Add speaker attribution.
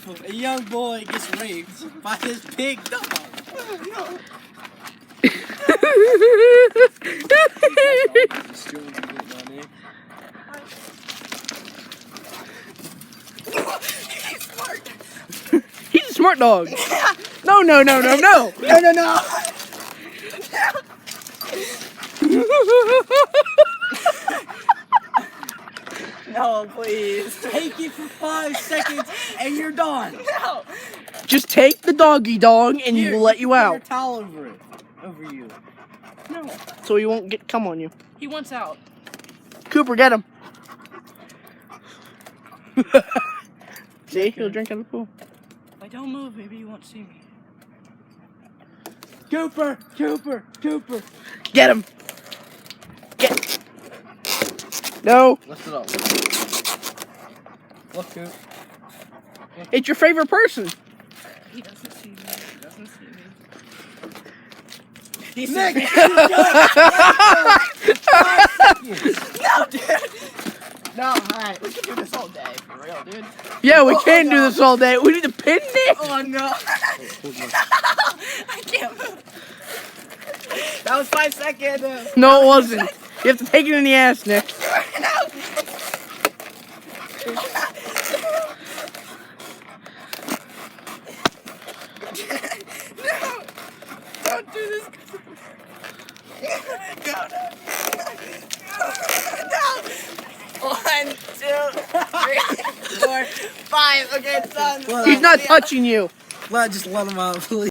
Speaker 1: A young boy gets raped by his big dog. No. He's smart.
Speaker 2: He's a smart dog. No, no, no, no, no.
Speaker 1: No, no, no. No, please. Take it for 5 seconds and you're done. No.
Speaker 2: Just take the doggy dog and he will let you
Speaker 1: Put
Speaker 2: out.
Speaker 1: your towel over it. Over you.
Speaker 3: No.
Speaker 2: So he won't come on you.
Speaker 3: He wants out.
Speaker 2: Cooper, get him. See, he'll drink out of the pool.
Speaker 3: If I don't move, maybe you won't see me.
Speaker 1: Cooper, Cooper, Cooper.
Speaker 2: Get him. Get. No.
Speaker 1: Lift it up. Look, Coop.
Speaker 2: It's your favorite person.
Speaker 3: He doesn't see me. He doesn't see me.
Speaker 1: He's Nick.
Speaker 3: No, dude. No, alright. We can do this all day, for real, dude.
Speaker 2: Yeah, we can do this all day. We need to pin it.
Speaker 3: Oh, no. I can't move. That was 5 seconds.
Speaker 2: No, it wasn't. You have to take it in the ass, Nick.
Speaker 3: No. Don't do this. No, no. No. 1, 2, 3, 4, 5. Okay, it's done.
Speaker 2: He's not touching you.
Speaker 1: Just let him out, please.